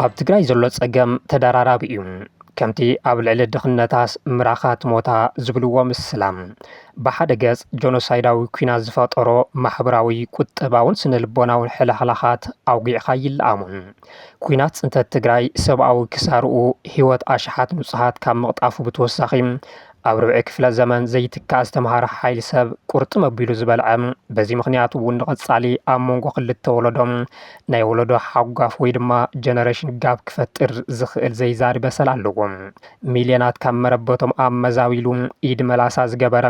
ኣብ ትግራይ ዘሎ ጸገም ተደራራቢ እዩ። ከምቲ ኣብ ልዕሊ ድኽነታስ ምራኻት ሞታ ዝብልዎ ምስላም ብሓደ ገጽ ጆኖሳይዳዊ ኩናት ዝፈጠሮ ማሕበራዊ ቁጠባውን ስነ ልቦናውን ሕልኽላኻት ኣውጊዕኻ ይለኣሙን። ኩናት ጽንተት ትግራይ ሰብኣዊ ክሳርኡ ህይወት ኣሽሓት ንጹሃት ካብ ምቕጣፉ ብተወሳኺ ኣብ ርብዒ ክፍለ ዘመን ዘይትካእ ዝተምሃረ ሓይሊ ሰብ ቁርጥም ኣቢሉ ዝበልዐ በዚ ምኽንያት እውን ንቐጻሊ ኣብ መንጎ ክልተ ወለዶም ናይ ወለዶ ሓጓፍ ወይ ድማ ጀነሬሽን ጋብ ክፈጥር ዝኽእል ዘይዛሪ በሰል ኣለዎም። ሚልዮናት ካብ መረበቶም ኣብ መዛዊሉ ኢድ መላሳ ዝገበረ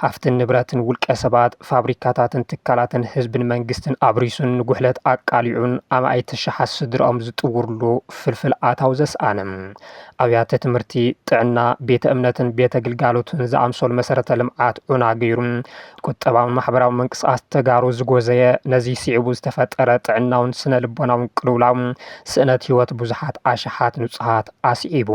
ሃፍትን ንብረትን ውልቀ ሰባት ፋብሪካታትን ትካላትን ህዝብን መንግስትን ኣብሪሱን ንጉሕለት ኣቃሊዑን ኣማኣይ ተሸሓት ስድሮኦም ዝጥውርሉ ፍልፍል ኣታው ዘስኣነ ኣብያተ ትምህርቲ ጥዕና ቤተ እምነትን ቤተ ግልጋሎትን ዝኣምሰሉ መሰረተ ልምዓት ዑና ገይሩ ቁጠባውን ማሕበራዊ ምንቅስቓስ ተጋሩ ዝጎዘየ ነዚ ስዒቡ ዝተፈጠረ ጥዕናውን ስነ ልቦናውን ቅልውላው ስእነት ህይወት ብዙሓት ኣሽሓት ንጹሃት ኣስዒቡ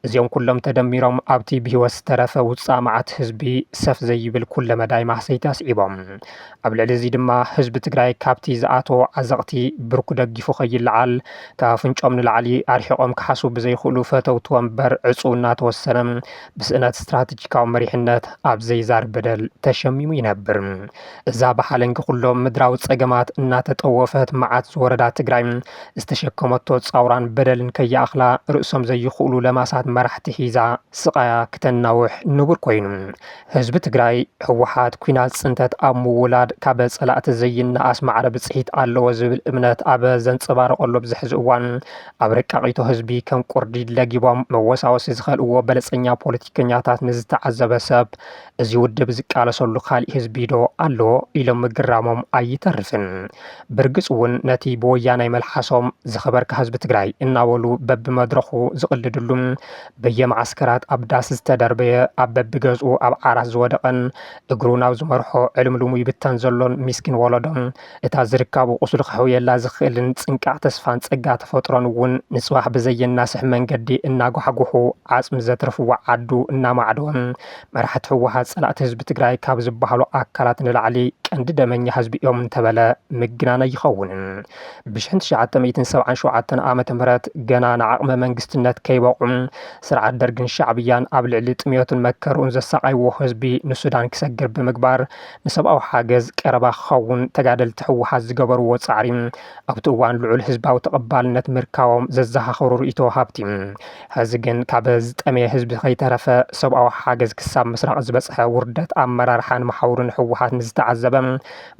እዚኦም ኩሎም ተደሚሮም ኣብቲ ብህይወት ዝተረፈ ውፃእ መዓት ህዝቢ ሰፍ ዘይብል ኩለ መዳይ ማሕሰይቲ ኣስዒቦም ኣብ ልዕሊ እዚ ድማ ህዝቢ ትግራይ ካብቲ ዝኣተዎ ዓዘቕቲ ብርኩ ደጊፉ ከይለዓል ካብ ኣፍንጮም ንላዕሊ ኣርሒቖም ክሓስቡ ብዘይኽእሉ ፈተውቲ ወንበር ዕፁ እናተወሰነ ብስእነት ስትራቴጂካዊ መሪሕነት ኣብ ዘይዛር በደል ተሸሚሙ ይነብር። እዛ ብሓለንጊ ኩሎም ምድራዊ ጸገማት እናተጠወፈት መዓት ዝወረዳ ትግራይ ዝተሸከመቶ ጻውራን በደልን ከይኣኽላ ርእሶም ዘይኽእሉ ለማሳት መራሕቲ ሒዛ ስቓያ ክተናውሕ ንቡር ኮይኑ ህዝቢ ትግራይ ህወሓት ኩናት ጽንተት ኣብ ምውላድ ካብ ጸላእቲ ዘይነኣስ ማዕረ ብጽሒት ኣለዎ ዝብል እምነት ኣብ ዘንጸባረቐሉ ብዝሕዚ እዋን ኣብ ረቃቒቶ ህዝቢ ከም ቁርዲ ለጊቦም መወሳወሲ ዝኸልእዎ በለጸኛ ፖለቲከኛታት ንዝተዓዘበ ሰብ እዚ ውድብ ዝቃለሰሉ ካሊእ ህዝቢ ዶ ኣሎ ኢሎም ምግራሞም ኣይተርፍን። ብርግጽ እውን ነቲ ብወያናይ መልሓሶም ዝኸበርካ ህዝቢ ትግራይ እናበሉ በብመድረኹ ዝቕልድሉ በየማዓስከራት ኣብ ዳስ ዝተደርበየ ኣብ በቢገዝኡ ኣብ ዓራት ዝወደቐን እግሩ ናብ ዝመርሖ ዕልምልሙ ይብተን ዘሎን ሚስኪን ወለዶም እታ ዝርከቡ ቁስሉ ክሕውየላ ዝኽእልን ጽንቃዕ ተስፋን ጸጋ ተፈጥሮን እውን ንጽባሕ ብዘየናስሕ መንገዲ እናጓሕጉሑ ዓጽሚ ዘትርፍዎ ዓዱ እናማዕደዎም መራሕቲ ህወሓት ጸላእቲ ህዝቢ ትግራይ ካብ ዝበሃሉ ኣካላት ንላዕሊ ቀንዲ ደመኛ ህዝቢ እዮም እንተበለ ምግናነ ይኸውንን ብ1977 ዓመተ ምህረት ገና ንዓቕመ መንግስትነት ከይበቁም ስርዓት ደርግን ሻዕብያን ኣብ ልዕሊ ጥምየቱን መከሩን ዘሰቃይዎ ህዝቢ ንሱዳን ክሰግር ብምግባር ንሰብኣዊ ሓገዝ ቀረባ ክኸውን ተጋደልቲ ህወሓት ዝገበርዎ ጻዕሪ ኣብቲ እዋን ልዑል ህዝባዊ ተቐባልነት ምርካቦም ዘዘኻኽሩ ርእይቶ ሃብቲ ሕዚ ግን ካብ ዝጠመየ ህዝቢ ከይተረፈ ሰብኣዊ ሓገዝ ክሳብ ምስራቅ ዝበፅሐ ውርደት ኣመራርሓን መሓውርን ህወሓት ንዝተዓዘበ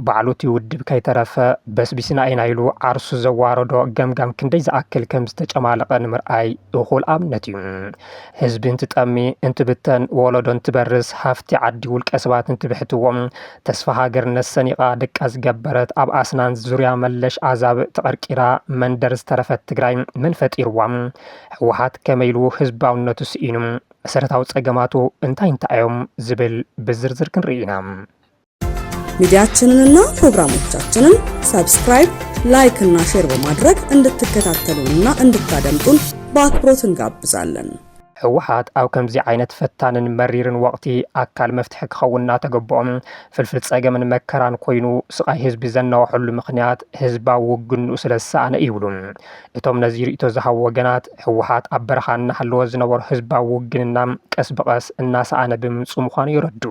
ባዕሉ እቲ ውድብ ከይተረፈ በስቢስና ኢና ኢሉ ዓርሱ ዘዋረዶ ገምጋም ክንደይ ዝኣክል ከም ዝተጨማለቐ ንምርኣይ እኹል ኣብነት እዩ። ህዝቢ እንትጠሚ እንትብተን ወለዶ እንትበርስ ሃፍቲ ዓዲ ውልቀ ሰባት እንትብሕትዎም ተስፋ ሃገርነት ሰኒቓ ደቃ ዝገበረት ኣብ ኣስናን ዙርያ መለሽ ኣዛብ ተቐርቂራ መንደር ዝተረፈት ትግራይ ምን ፈጢርዋ ህወሓት ከመይሉ ህዝባውነቱ ስኢኑ መሰረታዊ ጸገማቱ እንታይ እዮም ዝብል ብዝርዝር ክንርኢ ኢና። ሚዲያችንንና ፕሮግራሞቻችንን ሰብስክራይብ፣ ላይክ እና ሼር በማድረግ እንድትከታተሉና እንድታደምጡን በአክብሮት እንጋብዛለን። ህወሓት ኣብ ከምዚ ዓይነት ፈታንን መሪርን ወቅቲ ኣካል መፍትሒ ክኸውንና ተገቦኦም ፍልፍል ጸገምን መከራን ኮይኑ ስቃይ ህዝቢ ዘናውሐሉ ምክንያት ህዝባዊ ውግንኡ ስለ ዝሰኣነ ይብሉ። እቶም ነዚ ርእቶ ዝሃቡ ወገናት ህወሓት ኣብ በረኻ እናሃለወ ዝነበሩ ህዝባዊ ውግንና ቀስ ብቐስ እናሰኣነ ብምምፁ ምዃኑ ይረዱ።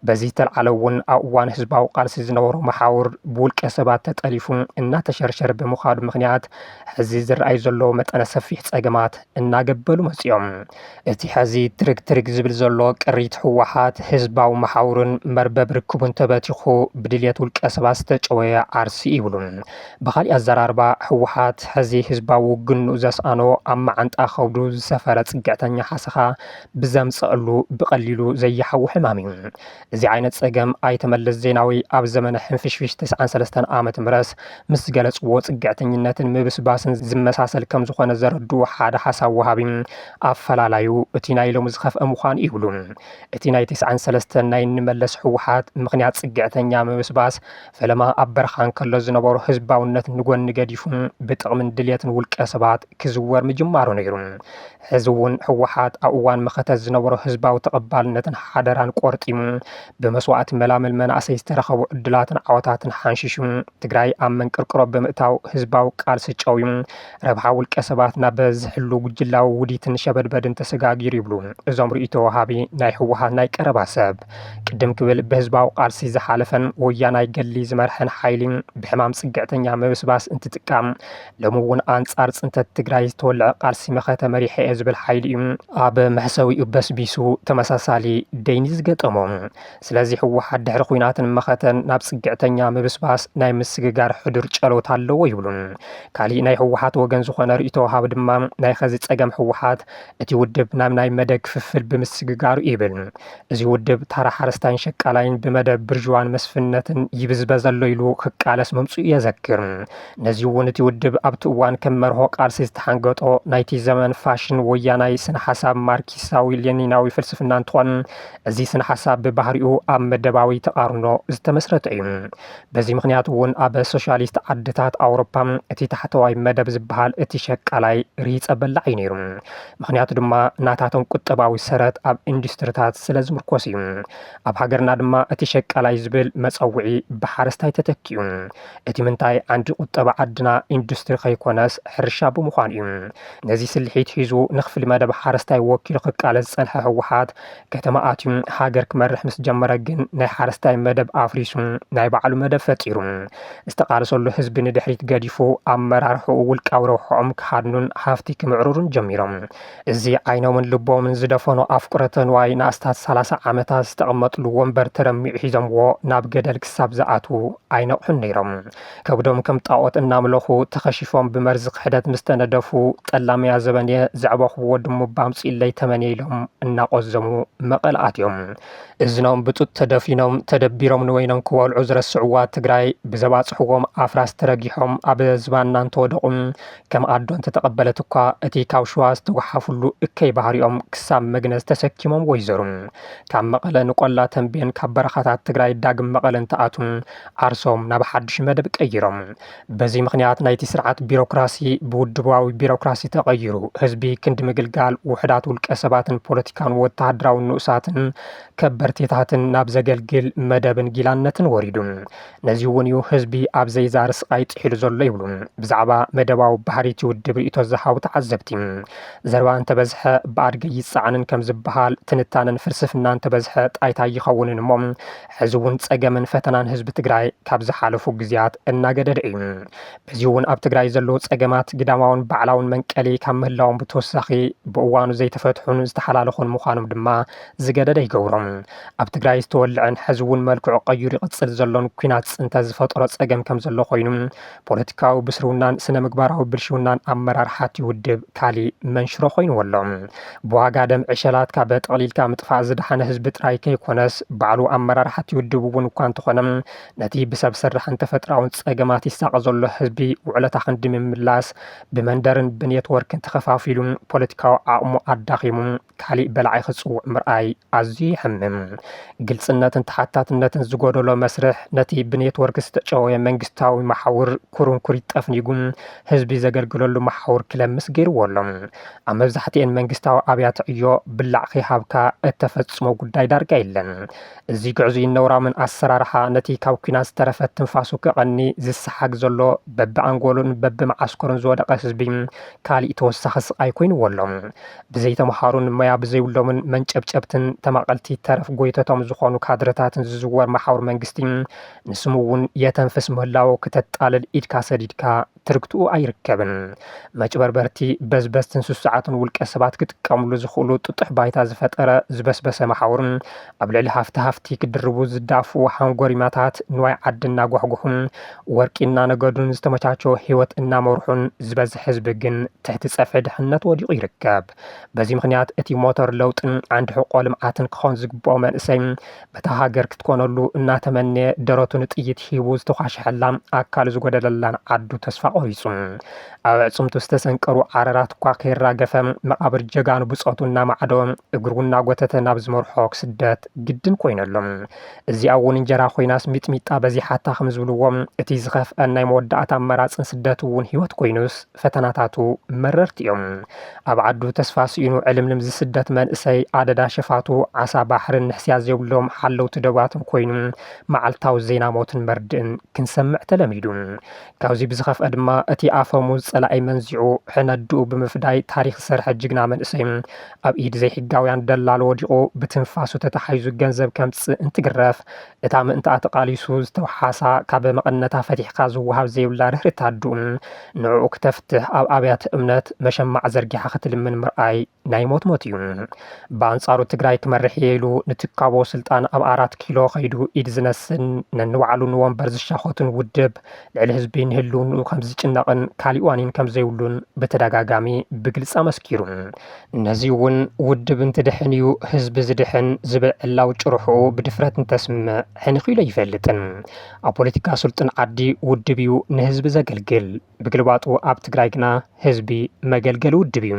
በዚ ተለዓለ እውን ኣብ እዋን ህዝባዊ ቃልሲ ዝነበሩ መሓውር ብውልቀ ሰባት ተጠሊፉ እናተሸርሸረ ብምዃዱ ምክንያት ሕዚ ዝረኣዩ ዘለዎ መጠነ ሰፊሕ ጸገማት እናገበሉ መፅኦም እቲ ሕዚ ትርግ ዝብል ዘሎ ቅሪት ህወሓት ህዝባዊ መሓውርን መርበብ ርክቡን ተበቲኹ ብድልየት ውልቀ ሰባት ዝተጨወየ ዓርሲ ይብሉ። ብኻሊእ ኣዘራርባ ህወሓት ሕዚ ህዝባዊ ውግንኡ ዘስኣኖ ኣብ ማዓንጣ ከውዱ ዝሰፈረ ጽግዕተኛ ሓሰኻ ብዘምፅአሉ ብቐሊሉ ዘይሓዊ ሕማም እዩ። እዚ ዓይነት ጸገም ኣይተ መለስ ዜናዊ ኣብ ዘመነ ሕንፍሽፍሽ 93 ዓመተ ምህረት ምስ ገለጽዎ ጽግዕተኝነትን ምብስባስን ዝመሳሰል ከም ዝኾነ ዘረድኡ ሓደ ሓሳብ ወሃቢ ኣብ ተፈላላዩ እቲ ናይ ሎሚ ዝኸፍአ ምዃኑ ይብሉ። እቲ ናይ 93 ናይ ንመለስ ሕወሓት ምኽንያት ጽግዕተኛ ምብስባስ ፈለማ ኣብ በረኻን ከሎ ዝነበሩ ህዝባውነት ንጎኒ ገዲፉ ብጥቕምን ድልየትን ውልቀ ሰባት ክዝወር ምጅማሩ ነይሩ። ሕዚ እውን ሕወሓት ኣብ እዋን መኸተት ዝነበሮ ህዝባዊ ተቐባልነትን ሓደራን ቆርጢሙ ብመስዋዕቲ መላመል መናእሰይ ዝተረኸቡ ዕድላትን ዓወታትን ሓንሺሹ ትግራይ ኣብ መንቅርቅሮ ብምእታው ህዝባዊ ቃልሲ ጨውዩ ረብሓ ውልቀ ሰባት ናብ ዝሕሉ ጉጅላዊ ውዲትን ሸበድበድን ተሰጋጊሩ ይብሉ እዞም ርእቶ ወሃቢ ናይ ሕወሓት ናይ ቀረባ ሰብ። ቅድም ክብል ብህዝባዊ ቃልሲ ዝሓለፈን ወያናይ ገሊ ዝመርሐን ሓይሊ ብሕማም ጽግዕተኛ ምብስባስ እንትጥቃም ሎሚ እውን ኣንጻር ጽንተት ትግራይ ዝተወልዐ ቃልሲ መኸተ መሪሐ እየ ዝብል ሓይሊ እዩ ኣብ መሕሰዊኡ በስቢሱ ተመሳሳሊ ደይኒ ዝገጠሞም። ስለዚ ሕወሓት ድሕሪ ኩናትን መኸተን ናብ ጽግዕተኛ ምብስባስ ናይ ምስግጋር ሕዱር ጨሎት ኣለዎ ይብሉ። ካሊእ ናይ ሕወሓት ወገን ዝኾነ ርእቶ ወሃቢ ድማ ናይ ኸዚ ጸገም ሕወሓት እቲ ውድብ ናብ ናይ መደብ ክፍፍል ብምስግጋሩ ይብል። እዚ ውድብ ታራ ሓረስታይን ሸቃላይን ብመደብ ብርዥዋን መስፍነትን ይብዝበዘሎ ኢሉ ክቃለስ መምጽኡ የዘክር። ነዚ እውን እቲ ውድብ ኣብቲ እዋን ከም መርሆ ቃልሲ ዝተሓንገጦ ናይቲ ዘመን ፋሽን ወያናይ ስነ ሓሳብ ማርክሳዊ ሌኒናዊ ፍልስፍና እንትኾን እዚ ስነ ሓሳብ ብባህሪኡ ኣብ መደባዊ ተቃርኖ ዝተመስረተ እዩ። በዚ ምክንያት እውን ኣብ ሶሻሊስት ዓድታት ኣውሮፓ እቲ ታሕተዋይ መደብ ዝበሃል እቲ ሸቃላይ ርሂፀ በላዕ እዩ ነይሩ። ምክንያቱ ድማ ናታቶም ቁጠባዊ ሰረት ኣብ ኢንዱስትሪታት ስለ ዝምርኮስ እዩ። ኣብ ሃገርና ድማ እቲ ሸቃላይ ዝብል መፀውዒ ብሓረስታይ ተተኪኡ። እቲ ምንታይ ዓንዲ ቁጠባ ዓድና ኢንዱስትሪ ከይኮነስ ሕርሻ ብምዃን እዩ። ነዚ ስልሒት ሒዙ ንኽፍሊ መደብ ሓረስታይ ወኪሉ ክቃለስ ዝጸንሐ ሕወሓት ከተማ ኣትዩ ሃገር ክመርሕ ምስ ጀመረ ግን ናይ ሓረስታይ መደብ ኣፍሪሱ ናይ ባዕሉ መደብ ፈጢሩ ዝተቃለሰሉ ህዝቢ ንድሕሪት ገዲፉ ኣመራርሕኡ ውልቃዊ ረብሕኦም ክሃድኑን ሃፍቲ ክምዕሩሩን ጀሚሮም። እዚ ዓይኖምን ልቦምን ዝደፈኑ ኣፍቁረተ ንዋይ ንኣስታት 30 ዓመታት ዝተቐመጥሉ ወንበር ተረሚዑ ሒዞምዎ ናብ ገደል ክሳብ ዝኣትዉ ኣይነቕሑን ነይሮም። ከብዶም ከም ጣዖት እናምለኹ ተኸሺፎም ብመርዚ ክሕደት ምስ ተነደፉ ጠላምያ ዘበንየ ዘዕበኽዎ ድሙ ባምፂለይ ተመንየ ኢሎም እናቆዘሙ መቐለ ኣትዮም። እዝኖም ብጡጥ ተደፊኖም ተደቢሮም ንወይኖም ክበልዑ ዝረስዕዋ ትግራይ ብዘባፅሕዎም ኣፍራስ ተረጊሖም ኣብ ዝባና እንተወደቑ ከም ኣዶ እንተተቐበለት እኳ እቲ ካብ ሸዋ ዝተጓሓፍሉ እከይ ባህሪኦም ክሳብ መግነዝ ተሰኪሞም ወይዘሩ ካብ መቐለ ንቆላ ተንቤን ካብ በረኻታት ትግራይ ዳግም መቐለ እንተኣቱ ዓርሶም ናብ ሓድሽ መደብ ቀይሮም። በዚ ምክንያት ናይቲ ስርዓት ቢሮክራሲ ብውድባዊ ቢሮክራሲ ተቐይሩ ህዝቢ ክንዲ ምግልጋል ውሕዳት ውልቀ ሰባትን ፖለቲካን ወተሃደራዊ ንኡሳትን ከበርቴታትን ናብ ዘገልግል መደብን ጊላነትን ወሪዱ። ነዚ እውን እዩ ህዝቢ ኣብ ዘይዛር ስቃይ ጥሒሉ ዘሎ ይብሉ ብዛዕባ መደባዊ ባህሪት ውድብ ርእቶ ዝሃቡ ተዓዘብቲ። ዘረባ እንተበዝሐ ብኣድገ ይፀዓንን ከም ዝበሃል ትንታንን ፍልስፍና እንተበዝሐ ጣይታ ይኸውንን እሞ ሕዚ እውን ጸገምን ፈተናን ህዝቢ ትግራይ ካብ ዝሓለፉ ግዜያት እናገደደ እዩ። በዚ እውን ኣብ ትግራይ ዘለዉ ጸገማት ግዳማውን ባዕላውን መንቀሊ ካብ ምህላዎም ብተወሳኺ ብእዋኑ ዘይተፈትሑን ዝተሓላለኹን ምዃኖም ድማ ዝገደደ ይገብሮም። ኣብ ትግራይ ዝተወልዐን ሕዚ እውን መልክዑ ቀይሩ ይቕፅል ዘሎን ኩናት ጽንተ ዝፈጠሮ ጸገም ከም ዘሎ ኮይኑ ፖለቲካዊ ብስርውናን ስነ ምግባራዊ ብልሽውናን ኣመራርሓት ይውድብ ካሊእ መንሽሮ ኮይኑ ኣሎ። ብዋጋ ደም ዕሸላት ካብ ጠቕሊልካ ምጥፋእ ዝደሓነ ህዝቢ ጥራይ ከይኮነስ ባዕሉ ኣመራርሓት ይውድብ እውን እኳ እንተኾነ ነቲ ብሰብ ስራሕን ተፈጥራውን ጸገማት ይሳቀ ዘሎ ህዝቢ ውዕለታ ክንዲ ምምላስ ብመንደርን ብኔትወርክን ተኸፋፊሉ ፖለቲካዊ ዓቕሙ ኣዳኺሙ ካሊእ በላዓይ ክጽውዕ ምርኣይ ኣዝዩ ይሕምም። ግልጽነትን ተሓታትነትን ዝጎደሎ መስርሕ ነቲ ብኔትወርክ ዝተጨወየ መንግስታዊ መሓውር ኩርንኩር ይጠፍኒጉ ህዝቢ ዘገልግለሉ መሓውር ክለምስ ገይርዎ ኣሎ። ኣብ መብዛሕትአን መንግስታዊ ኣብያተ ዕዮ ብላዕ ከይሃብካ እተፈጽሞ ጉዳይ ዳርጋ የለን። እዚ ግዕዙይ ነውራምን ኣሰራርሓ ነቲ ካብ ኩናት ዝተረፈት ትንፋሱ ክቐኒ ዝሰሓግ ዘሎ በቢኣንጎሉን በቢመዓስከሩን ዝወደቐ ህዝቢ ካሊእ ተወሳኺ ስቃይ ኮይኑዎ ኣሎ። ብዘይተምሃሩን ሞያ ብዘይብሎምን መንጨብጨብትን ተማቐልቲ ተረፍ ጎይተቶም ዝኾኑ ካድረታትን ዝዝወር መሓውር መንግስቲ ንስሙ እውን የተንፍስ ምህላዎ ክተጣልል ኢድካ ሰዲድካ ትርግትኡ ኣይርከብን። መጭበርበርቲ በዝበዝትን ስሱዓትን ውልቀ ሰባት ክጥቀምሉ ዝኽእሉ ጥጡሕ ባይታ ዝፈጠረ ዝበስበሰ መሓውር ኣብ ልዕሊ ሃፍቲ ክድርቡ ዝዳፍኡ ሃንጎሪማታት ንዋይ ዓዲ እናጓሕጉሑን ወርቂ እናነገዱን ዝተመቻቸወ ህይወት እናመርሑን ዝበዝሕ ህዝቢ ግን ትሕቲ ፀፍሒ ድሕነት ወዲቑ ይርከብ። በዚ ምክንያት እቲ ሞተር ለውጥን ዓንዲ ሕቆ ልምዓትን ክኾን ዝግብኦ መንእሰይ በታ ሃገር ክትኮነሉ እናተመነየ ደረቱ ንጥይት ሂቡ ዝተኳሸሐላ ኣካል ዝጎደለላን ዓዱ ተስፋ ቆሪጹ ኣብ ዕጹምቱ ዝተሰንቀሩ ዓረራት እኳ ከይራገፈ መቃብር ጀጋኑ ብጾቱና ማዕዶ እግሩና ጎተተ ናብ ዝመርሖ ክስደት ግድን ኮይነሎም እዚኣ እውን እንጀራ ኮይናስ ሚጥሚጣ በዚሓታ ከም ዝብልዎም እቲ ዝኸፍአን ናይ መወዳእታ ኣመራፅን ስደት እውን ሂወት ኮይኑስ ፈተናታቱ መረርቲ እዮም ኣብ ዓዱ ተስፋ ስኢኑ ዕልምልም ዝስደት መንእሰይ ኣደዳ ሸፋቱ ዓሳ ባሕርን ንሕስያ ዘይብሎም ሓለውቲ ደባትን ኮይኑ መዓልታዊ ዜና ሞትን መርድእን ክንሰምዕ ተለሚዱ ካብዚ ብዝኸፍአ ድማ እቲ ኣፈሙዝ ጸላኢ መንዚዑ ሕነድኡ ብምፍዳይ ታሪክ ዝሰርሐ ጅግና መንእሰይ ኣብ ኢድ ዘይሕጋውያን ደላሎ ወዲቑ ብትንፋሱ ተተሓይዙ ገንዘብ ከምፅእ እንትግረፍ እታ ምእንቲ ኣተቃሊሱ ዝተወሓሳ ካብ መቐነታ ፈቲሕካ ዝወሃብ ዘይብላ ርህርት ኣድኡ ንዕኡ ክተፍትሕ ኣብ ኣብያተ እምነት መሸማዕ ዘርጊሓ ክትልምን ምርኣይ ናይ ሞት ሞት እዩ በኣንጻሩ ትግራይ ክመርሕ የኢሉ ንትካቦ ስልጣን ኣብ 4 ኪሎ ኸይዱ ኢድ ዝነስን ነንባዕሉ ንወንበር ዝሻኾትን ውድብ ልዕሊ ህዝቢ ንህልውንኡ ከም ዝጭነቕን ካሊእ ዋኒን ከም ዘይብሉን ብተደጋጋሚ ብግልፂ ኣመስኪሩ ነዚ እውን ውድብ እንትድሕን እዩ ህዝቢ ዝድሕን ዝብል ዕላው ጭርሑ ብድፍረት እንተስምዕ ሕንኽ ኢሉ ኣይፈልጥን ኣብ ፖለቲካ ስልጡን ዓዲ ውድብ እዩ ንህዝቢ ዘገልግል ብግልባጡ ኣብ ትግራይ ግና ህዝቢ መገልገሊ ውድብ እዩ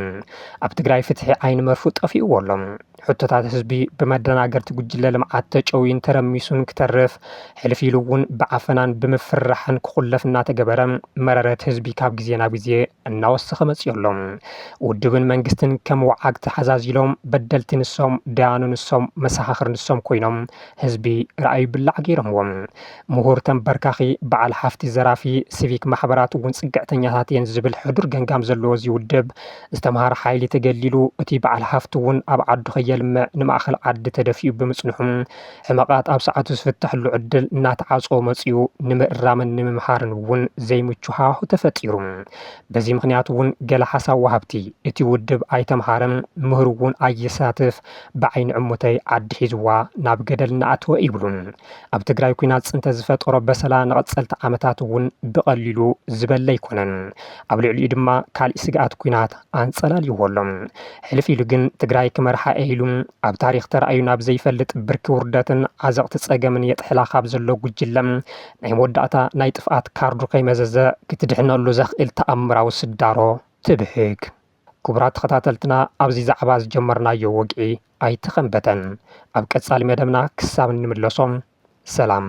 ኣብ ትግራይ ፍትሒ ዓይኒ መርፉእ ጠፊኡ ኣሎም ሕቶታት ህዝቢ ብመደናገርቲ ጉጅለ ልምዓት ተጨዊን ተረሚሱን ክተርፍ ሕልፍ ኢሉ እውን ብዓፈናን ብምፍራሕን ክኹለፍ እናተገበረ መረረት ህዝቢ ካብ ግዜ ናብ ግዜ እናወሰኸ መፅዮሎም ውድብን መንግስትን ከም ወዓግቲ ሓዛዚሎም በደልቲ ንሶም ዳያኑ ንሶም መሰኻኽር ንሶም ኮይኖም ህዝቢ ረኣዩ ብላዕ ገይሮምዎም ምሁር ተንበርካኺ በዓል ሓፍቲ ዘራፊ ሲቪክ ማሕበራት እውን ጽግዕተኛታት እየን ዝብል ሕዱር ገንጋም ዘለዎ እዚ ውድብ ዝተምሃረ ሓይሊ ተገሊሉ እቲ በዓል ሓፍቲ እውን ኣብ ዓዱ የልምዕ ንማእኸል ዓዲ ተደፊኡ ብምጽንሑም ሕመቃት ኣብ ሰዓቱ ዝፍተሕሉ ዕድል እናተዓጽኦ መፅኡ ንምእራምን ንምምሃርን እውን ዘይምቹ ሃዋሁ ተፈጢሩ በዚ ምክንያት እውን ገለ ሓሳብ ወሃብቲ እቲ ውድብ ኣይተምሃረን ምህር እውን ኣይሳትፍ ብዓይኒ ዕሙተይ ዓዲ ሒዝዋ ናብ ገደል እናኣተወ ይብሉን ኣብ ትግራይ ኩናት ጽንተ ዝፈጠሮ በሰላ ንቐጸልቲ ዓመታት እውን ብቐሊሉ ዝበለ ይኮነን ኣብ ልዕሊኡ ድማ ካልእ ስግኣት ኩናት ኣንጸላልይዎሎም ሕልፍ ኢሉ ግን ትግራይ ክመርሓ ኢሉ ኣብ ታሪክ ተረኣዩ ናብ ዘይፈልጥ ብርኪ ውርደትን ዓዘቕቲ ጸገምን የጥሕላ ካብ ዘሎ ጉጅለም ናይ መወዳእታ ናይ ጥፍኣት ካርዱ ከይመዘዘ ክትድሕነሉ ዘኽእል ተኣምራዊ ስዳሮ ትብህግ ክቡራት ተኸታተልትና ኣብዚ ዛዕባ ዝጀመርናዮ ወግዒ ኣይተኸንበተን ኣብ ቀጻሊ መደብና ክሳብ እንምለሶም ሰላም